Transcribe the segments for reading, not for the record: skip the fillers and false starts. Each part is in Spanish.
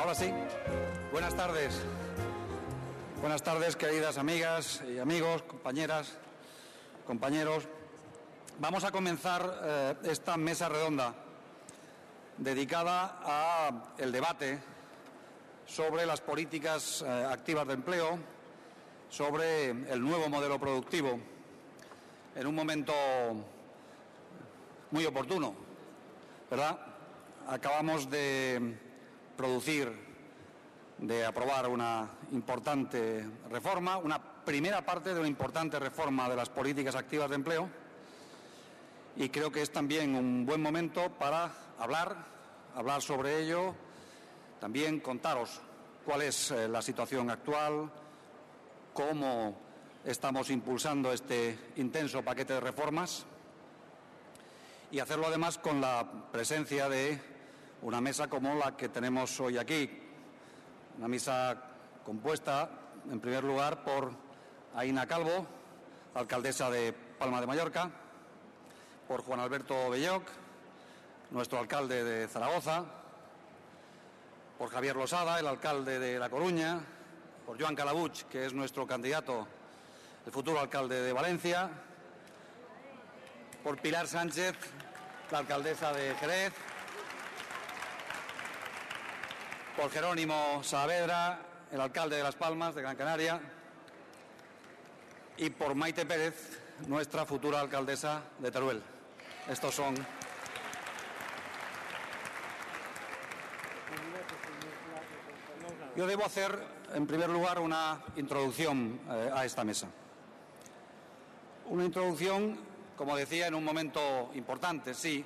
Ahora sí. Buenas tardes. Buenas tardes, queridas amigas y amigos, compañeras, compañeros. Vamos a comenzar esta mesa redonda dedicada al debate sobre las políticas activas de empleo, sobre el nuevo modelo productivo, en un momento muy oportuno, ¿verdad? Acabamos de aprobar una importante reforma, una primera parte de una importante reforma de las políticas activas de empleo, y creo que es también un buen momento para hablar sobre ello, también contaros cuál es la situación actual, cómo estamos impulsando este intenso paquete de reformas, y hacerlo además con la presencia de una mesa como la que tenemos hoy aquí. Una mesa compuesta, en primer lugar, por Aina Calvo, alcaldesa de Palma de Mallorca, por Juan Alberto Belloc, nuestro alcalde de Zaragoza, por Javier Losada, el alcalde de La Coruña, por Joan Calabuig, que es nuestro candidato, el futuro alcalde de Valencia, por Pilar Sánchez, la alcaldesa de Jerez, por Jerónimo Saavedra, el alcalde de Las Palmas, de Gran Canaria, y por Maite Pérez, nuestra futura alcaldesa de Teruel. Estos son. Yo debo hacer, en primer lugar, una introducción a esta mesa. Una introducción, como decía, en un momento importante, sí,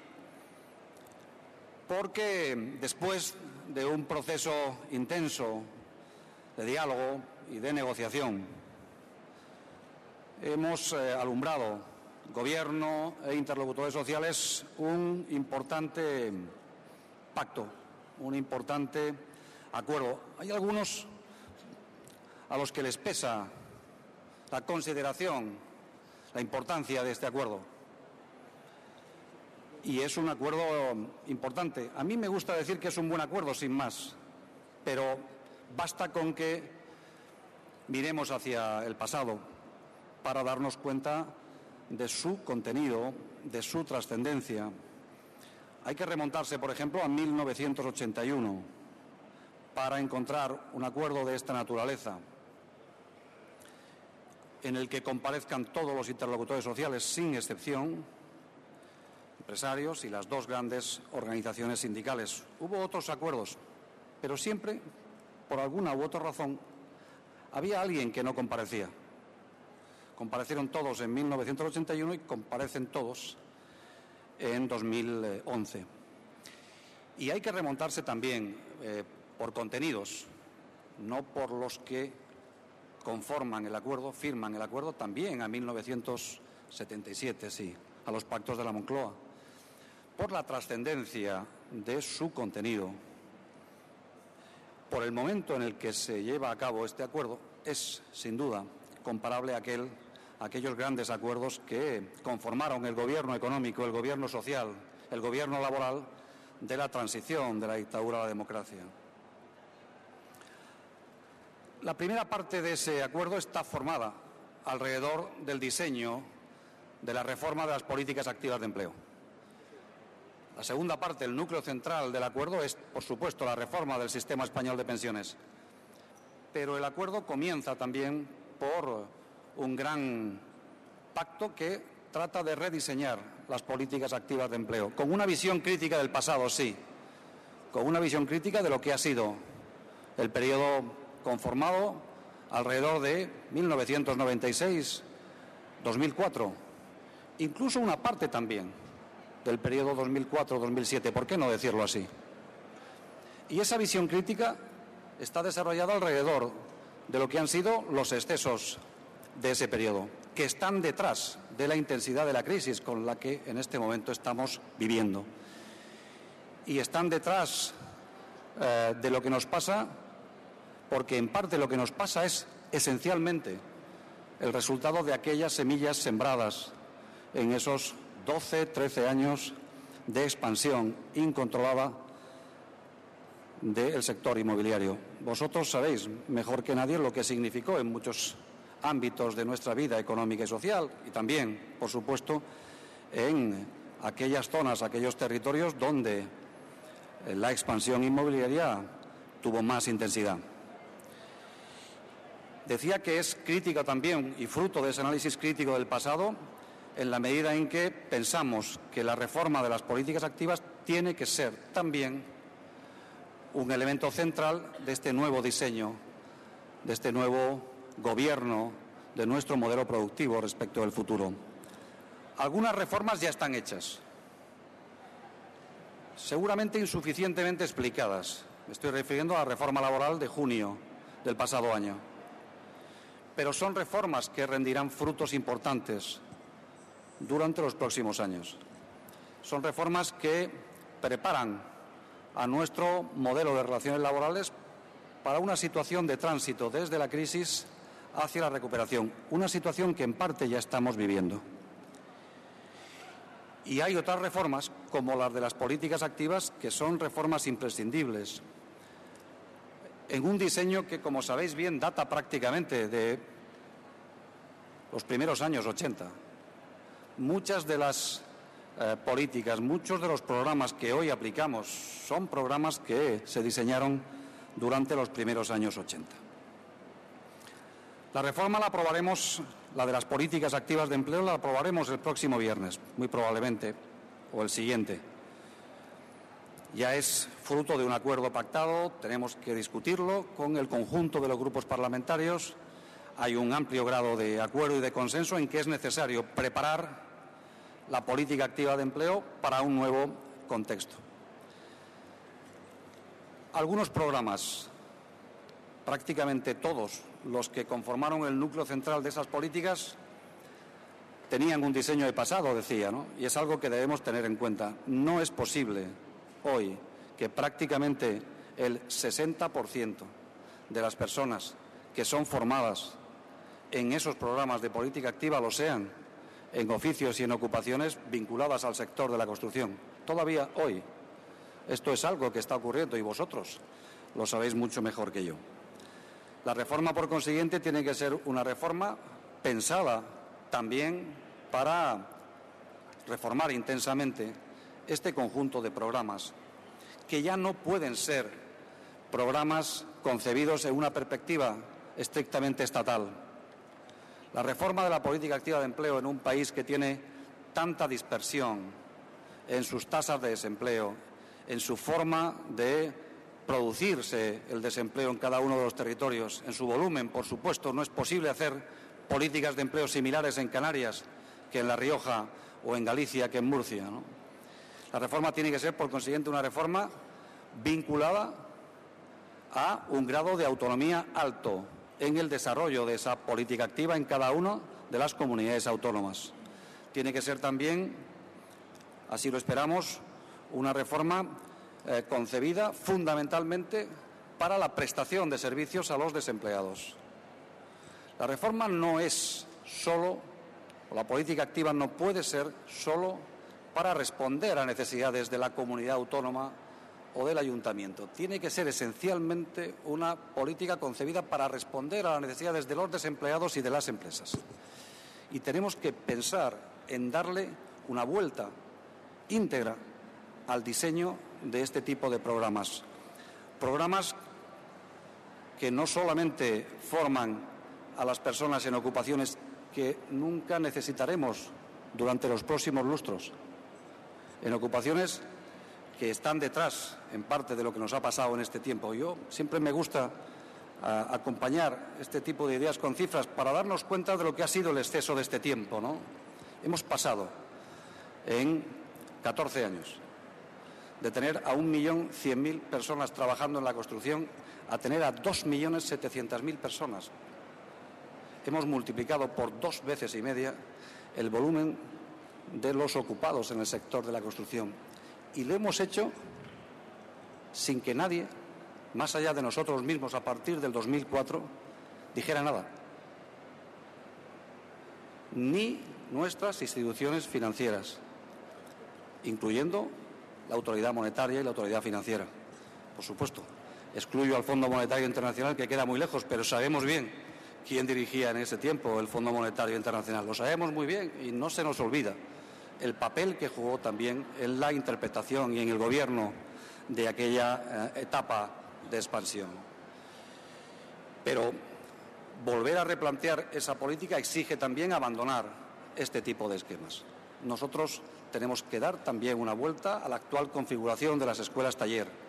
porque después de un proceso intenso de diálogo y de negociación, hemos alumbrado, Gobierno e interlocutores sociales, un importante pacto, un importante acuerdo. Hay algunos a los que les pesa la consideración, la importancia de este acuerdo. Y es un acuerdo importante. A mí me gusta decir que es un buen acuerdo, sin más, pero basta con que miremos hacia el pasado para darnos cuenta de su contenido, de su trascendencia. Hay que remontarse, por ejemplo, a 1981 para encontrar un acuerdo de esta naturaleza, en el que comparezcan todos los interlocutores sociales, sin excepción, empresarios y las dos grandes organizaciones sindicales. Hubo otros acuerdos, pero siempre, por alguna u otra razón, había alguien que no comparecía. Comparecieron todos en 1981 y comparecen todos en 2011. Y hay que remontarse también por contenidos, no por los que conforman el acuerdo, firman el acuerdo, también a 1977, sí, a los pactos de la Moncloa, por la trascendencia de su contenido. Por el momento en el que se lleva a cabo este acuerdo, es, sin duda, comparable a aquellos grandes acuerdos que conformaron el gobierno económico, el gobierno social, el gobierno laboral de la transición de la dictadura a la democracia. La primera parte de ese acuerdo está formada alrededor del diseño de la reforma de las políticas activas de empleo. La segunda parte, el núcleo central del acuerdo, es, por supuesto, la reforma del sistema español de pensiones. Pero el acuerdo comienza también por un gran pacto que trata de rediseñar las políticas activas de empleo, con una visión crítica del pasado, sí, con una visión crítica de lo que ha sido el periodo conformado alrededor de 1996-2004, incluso una parte también del periodo 2004-2007, ¿por qué no decirlo así? Y esa visión crítica está desarrollada alrededor de lo que han sido los excesos de ese periodo, que están detrás de la intensidad de la crisis con la que en este momento estamos viviendo. Y están detrás de lo que nos pasa, porque en parte lo que nos pasa es esencialmente el resultado de aquellas semillas sembradas en esos 12, 13 años de expansión incontrolada del sector inmobiliario. Vosotros sabéis mejor que nadie lo que significó en muchos ámbitos de nuestra vida económica y social, y también, por supuesto, en aquellas zonas, aquellos territorios donde la expansión inmobiliaria tuvo más intensidad. Decía que es crítica también y fruto de ese análisis crítico del pasado en la medida en que pensamos que la reforma de las políticas activas tiene que ser también un elemento central de este nuevo diseño, de este nuevo gobierno, de nuestro modelo productivo respecto del futuro. Algunas reformas ya están hechas, seguramente insuficientemente explicadas. Me estoy refiriendo a la reforma laboral de junio del pasado año. Pero son reformas que rendirán frutos importantes durante los próximos años. Son reformas que preparan a nuestro modelo de relaciones laborales para una situación de tránsito desde la crisis hacia la recuperación, una situación que en parte ya estamos viviendo. Y hay otras reformas, como las de las políticas activas, que son reformas imprescindibles, en un diseño que, como sabéis bien, data prácticamente de los primeros años 80. Muchas de las políticas, muchos de los programas que hoy aplicamos son programas que se diseñaron durante los primeros años 80. La reforma la aprobaremos, la de las políticas activas de empleo, la aprobaremos el próximo viernes, muy probablemente, o el siguiente. Ya es fruto de un acuerdo pactado, tenemos que discutirlo con el conjunto de los grupos parlamentarios. Hay un amplio grado de acuerdo y de consenso en que es necesario preparar la política activa de empleo para un nuevo contexto. Algunos programas, prácticamente todos los que conformaron el núcleo central de esas políticas, tenían un diseño de pasado, decía, ¿no? Y es algo que debemos tener en cuenta. No es posible hoy que prácticamente el 60% de las personas que son formadas en esos programas de política activa lo sean en oficios y en ocupaciones vinculadas al sector de la construcción. Todavía hoy esto es algo que está ocurriendo y vosotros lo sabéis mucho mejor que yo. La reforma, por consiguiente, tiene que ser una reforma pensada también para reformar intensamente este conjunto de programas, que ya no pueden ser programas concebidos en una perspectiva estrictamente estatal. La reforma de la política activa de empleo en un país que tiene tanta dispersión en sus tasas de desempleo, en su forma de producirse el desempleo en cada uno de los territorios, en su volumen, por supuesto, no es posible hacer políticas de empleo similares en Canarias que en La Rioja o en Galicia que en Murcia, ¿no? La reforma tiene que ser, por consiguiente, una reforma vinculada a un grado de autonomía alto en el desarrollo de esa política activa en cada una de las comunidades autónomas. Tiene que ser también, así lo esperamos, una reforma concebida fundamentalmente para la prestación de servicios a los desempleados. La reforma no es solo, o la política activa no puede ser solo para responder a necesidades de la comunidad autónoma o del ayuntamiento. Tiene que ser esencialmente una política concebida para responder a las necesidades de los desempleados y de las empresas. Y tenemos que pensar en darle una vuelta íntegra al diseño de este tipo de programas. Programas que no solamente forman a las personas en ocupaciones que nunca necesitaremos durante los próximos lustros, en ocupaciones que están detrás, en parte, de lo que nos ha pasado en este tiempo. Yo siempre me gusta acompañar este tipo de ideas con cifras para darnos cuenta de lo que ha sido el exceso de este tiempo, ¿no? Hemos pasado en 14 años de tener a 1.100.000 personas trabajando en la construcción a tener a 2.700.000 personas. Hemos multiplicado por 2,5 veces el volumen de los ocupados en el sector de la construcción. Y lo hemos hecho sin que nadie, más allá de nosotros mismos, a partir del 2004, dijera nada. Ni nuestras instituciones financieras, incluyendo la autoridad monetaria y la autoridad financiera. por supuesto. Excluyo al Fondo Monetario Internacional, que queda muy lejos, pero sabemos bien quién dirigía en ese tiempo el Fondo Monetario Internacional. Lo sabemos muy bien y no se nos olvida el papel que jugó también en la interpretación y en el gobierno de aquella etapa de expansión. Pero volver a replantear esa política exige también abandonar este tipo de esquemas. Nosotros tenemos que dar también una vuelta a la actual configuración de las escuelas taller,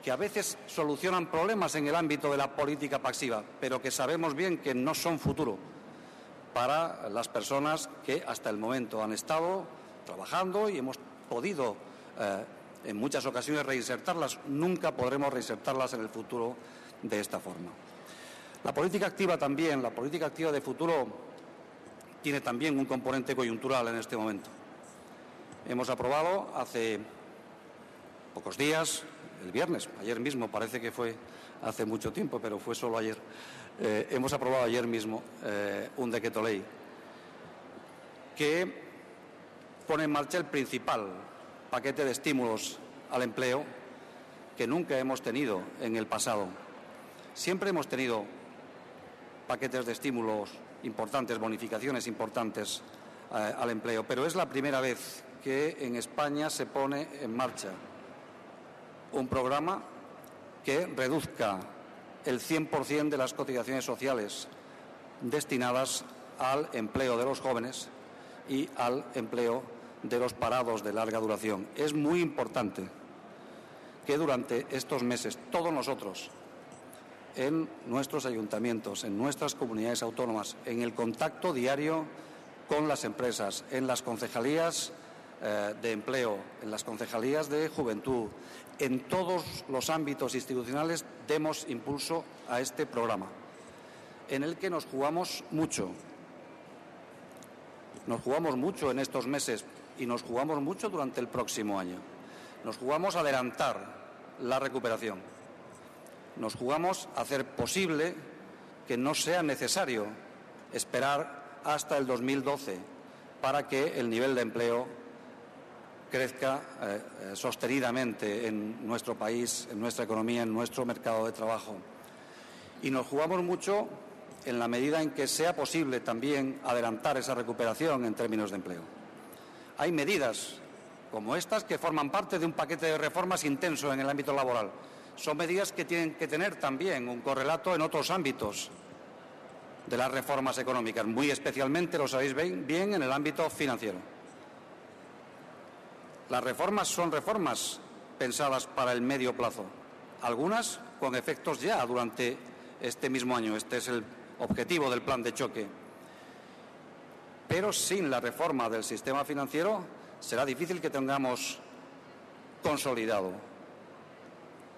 que a veces solucionan problemas en el ámbito de la política pasiva, pero que sabemos bien que no son futuro para las personas que hasta el momento han estado trabajando y hemos podido en muchas ocasiones reinsertarlas. Nunca podremos reinsertarlas en el futuro de esta forma. La política activa también, la política activa de futuro, tiene también un componente coyuntural en este momento. Hemos aprobado hace pocos días, el viernes, ayer mismo, parece que fue hace mucho tiempo, pero fue solo ayer. Hemos aprobado ayer mismo un decreto ley que pone en marcha el principal paquete de estímulos al empleo que nunca hemos tenido en el pasado. Siempre hemos tenido paquetes de estímulos importantes, bonificaciones importantes al empleo, pero es la primera vez que en España se pone en marcha un programa que reduzca el 100% de las cotizaciones sociales destinadas al empleo de los jóvenes y al empleo de los parados de larga duración. Es muy importante que durante estos meses todos nosotros, en nuestros ayuntamientos, en nuestras comunidades autónomas, en el contacto diario con las empresas, en las concejalías de empleo, en las concejalías de juventud, en todos los ámbitos institucionales, demos impulso a este programa, en el que nos jugamos mucho. Nos jugamos mucho en estos meses y nos jugamos mucho durante el próximo año. Nos jugamos a adelantar la recuperación. Nos jugamos a hacer posible que no sea necesario esperar hasta el 2012 para que el nivel de empleo crezca sostenidamente en nuestro país, en nuestra economía, en nuestro mercado de trabajo. Y nos jugamos mucho en la medida en que sea posible también adelantar esa recuperación en términos de empleo. Hay medidas como estas que forman parte de un paquete de reformas intenso en el ámbito laboral. Son medidas que tienen que tener también un correlato en otros ámbitos de las reformas económicas, muy especialmente, lo sabéis bien, en el ámbito financiero. Las reformas son reformas pensadas para el medio plazo, algunas con efectos ya durante este mismo año. Este es el objetivo del plan de choque. Pero sin la reforma del sistema financiero será difícil que tengamos consolidado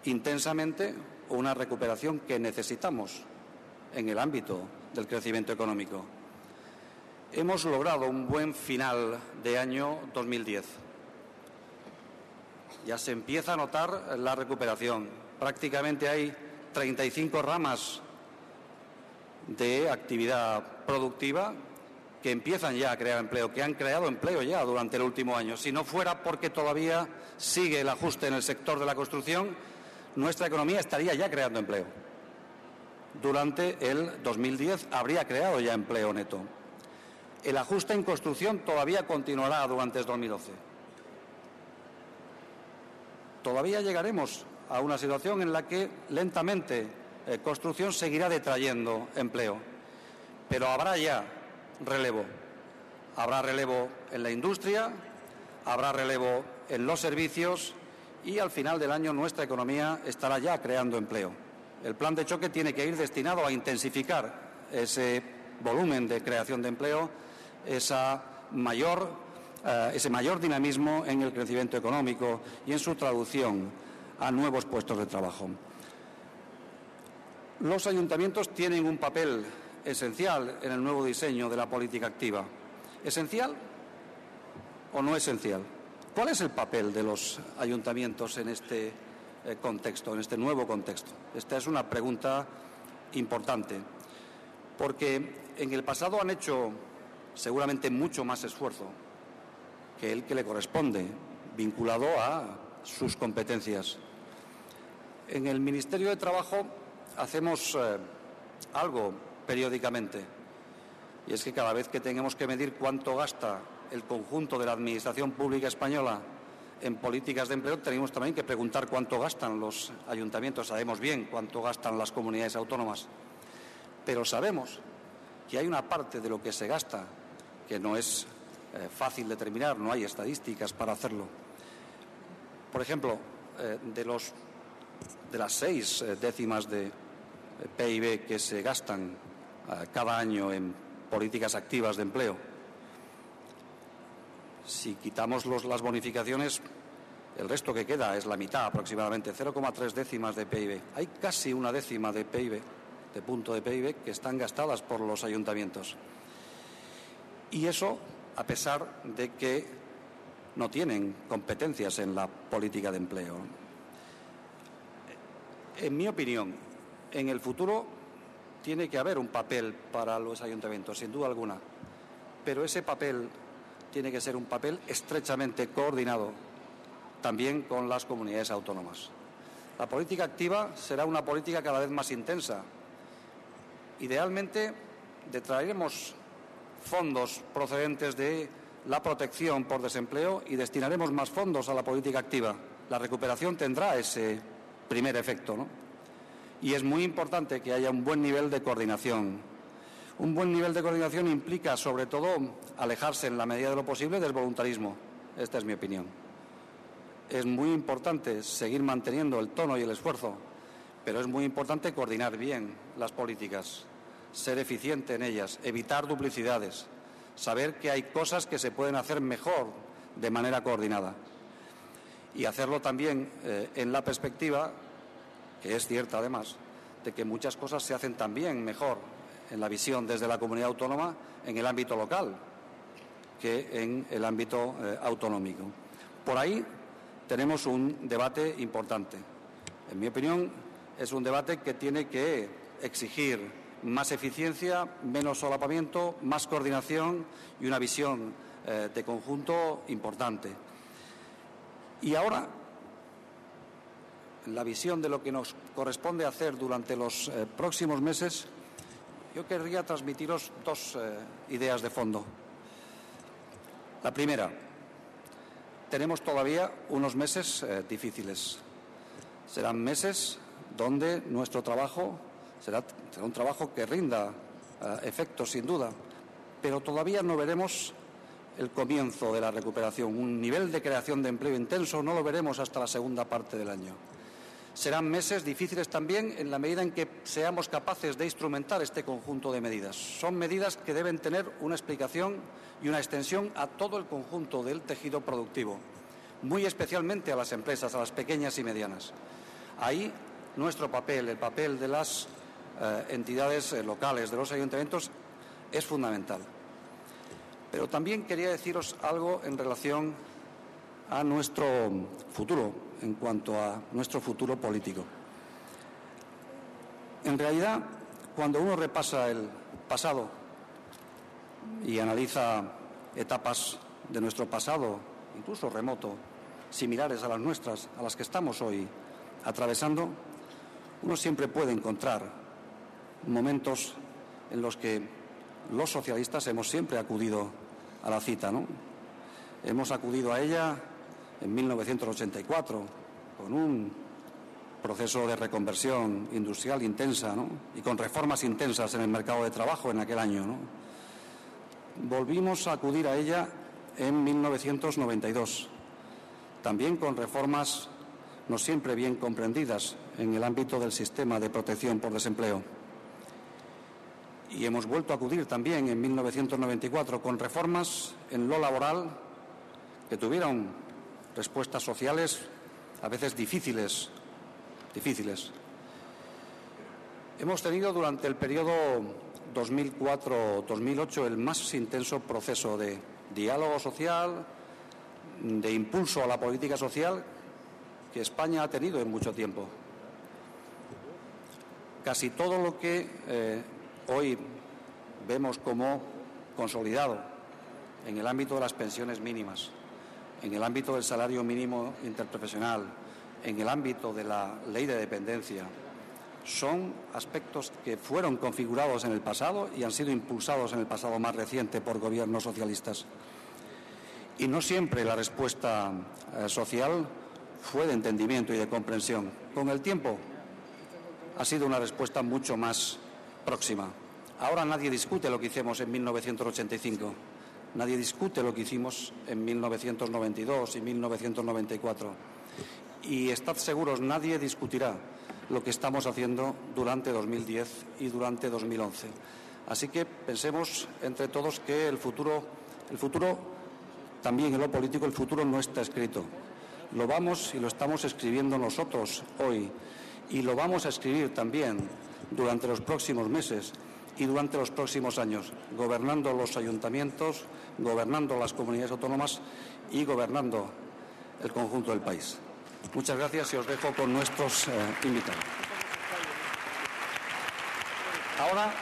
intensamente una recuperación que necesitamos en el ámbito del crecimiento económico. Hemos logrado un buen final de año 2010. Ya se empieza a notar la recuperación. Prácticamente hay 35 ramas de actividad productiva que empiezan ya a crear empleo, que han creado empleo ya durante el último año. Si no fuera porque todavía sigue el ajuste en el sector de la construcción, nuestra economía estaría ya creando empleo. Durante el 2010 habría creado ya empleo neto. El ajuste en construcción todavía continuará durante el 2012. Todavía llegaremos a una situación en la que lentamente construcción seguirá detrayendo empleo, pero habrá ya relevo. Habrá relevo en la industria, habrá relevo en los servicios y al final del año nuestra economía estará ya creando empleo. El plan de choque tiene que ir destinado a intensificar ese volumen de creación de empleo, ese mayor dinamismo en el crecimiento económico y en su traducción a nuevos puestos de trabajo. Los ayuntamientos tienen un papel esencial en el nuevo diseño de la política activa. ¿Esencial o no esencial? ¿Cuál es el papel de los ayuntamientos en este contexto, en este nuevo contexto? Esta es una pregunta importante, porque en el pasado han hecho seguramente mucho más esfuerzo que el que le corresponde, vinculado a sus competencias. En el Ministerio de Trabajo hacemos algo periódicamente, y es que cada vez que tenemos que medir cuánto gasta el conjunto de la Administración Pública Española en políticas de empleo, tenemos también que preguntar cuánto gastan los ayuntamientos. Sabemos bien cuánto gastan las comunidades autónomas, pero sabemos que hay una parte de lo que se gasta que no es fácil determinar, no hay estadísticas para hacerlo. Por ejemplo, de las 6 décimas de PIB que se gastan cada año en políticas activas de empleo, si quitamos las bonificaciones, el resto que queda es la mitad aproximadamente, 0,3 décimas de PIB. Hay casi una décima de PIB, de punto de PIB, que están gastadas por los ayuntamientos. Y eso a pesar de que no tienen competencias en la política de empleo. En mi opinión, en el futuro tiene que haber un papel para los ayuntamientos, sin duda alguna, pero ese papel tiene que ser un papel estrechamente coordinado también con las comunidades autónomas. La política activa será una política cada vez más intensa. Idealmente, detraeremos fondos procedentes de la protección por desempleo y destinaremos más fondos a la política activa. La recuperación tendrá ese primer efecto, ¿no? Y es muy importante que haya un buen nivel de coordinación. Un buen nivel de coordinación implica, sobre todo, alejarse en la medida de lo posible del voluntarismo. Esta es mi opinión. Es muy importante seguir manteniendo el tono y el esfuerzo, pero es muy importante coordinar bien las políticas, ser eficiente en ellas, evitar duplicidades, saber que hay cosas que se pueden hacer mejor de manera coordinada y hacerlo también en la perspectiva, que es cierta además, de que muchas cosas se hacen también mejor en la visión desde la comunidad autónoma en el ámbito local que en el ámbito autonómico. Por ahí tenemos un debate importante. En mi opinión, es un debate que tiene que exigir más eficiencia, menos solapamiento, más coordinación y una visión de conjunto importante. Y ahora, la visión de lo que nos corresponde hacer durante los próximos meses, yo querría transmitiros dos ideas de fondo. La primera, tenemos todavía unos meses difíciles. Serán meses donde nuestro trabajo será un trabajo que rinda efectos, sin duda, pero todavía no veremos el comienzo de la recuperación. Un nivel de creación de empleo intenso no lo veremos hasta la segunda parte del año. Serán meses difíciles también en la medida en que seamos capaces de instrumentar este conjunto de medidas. Son medidas que deben tener una explicación y una extensión a todo el conjunto del tejido productivo, muy especialmente a las empresas, a las pequeñas y medianas. Ahí nuestro papel, el papel de las entidades locales, de los ayuntamientos, es fundamental. Pero también quería deciros algo en relación a nuestro futuro, en cuanto a nuestro futuro político. En realidad, cuando uno repasa el pasado y analiza etapas de nuestro pasado, incluso remoto, similares a las nuestras, a las que estamos hoy atravesando, uno siempre puede encontrar momentos en los que los socialistas hemos siempre acudido a la cita, ¿no? Hemos acudido a ella en 1984 con un proceso de reconversión industrial intensa, ¿no? Y con reformas intensas en el mercado de trabajo en aquel año, ¿no? Volvimos a acudir a ella en 1992, también con reformas no siempre bien comprendidas en el ámbito del sistema de protección por desempleo. Y hemos vuelto a acudir también en 1994 con reformas en lo laboral que tuvieron respuestas sociales a veces difíciles. Hemos tenido durante el periodo 2004-2008 el más intenso proceso de diálogo social, de impulso a la política social que España ha tenido en mucho tiempo. Casi todo lo que hoy vemos como consolidado en el ámbito de las pensiones mínimas, en el ámbito del salario mínimo interprofesional, en el ámbito de la ley de dependencia son aspectos que fueron configurados en el pasado y han sido impulsados en el pasado más reciente por gobiernos socialistas. Y no siempre la respuesta social fue de entendimiento y de comprensión. Con el tiempo ha sido una respuesta mucho más próxima. Ahora nadie discute lo que hicimos en 1985, nadie discute lo que hicimos en 1992 y 1994. Y estad seguros, nadie discutirá lo que estamos haciendo durante 2010 y durante 2011. Así que pensemos entre todos que el futuro también en lo político, el futuro no está escrito. Lo vamos y lo estamos escribiendo nosotros hoy y lo vamos a escribir también durante los próximos meses y durante los próximos años, gobernando los ayuntamientos, gobernando las comunidades autónomas y gobernando el conjunto del país. Muchas gracias y os dejo con nuestros invitados. Ahora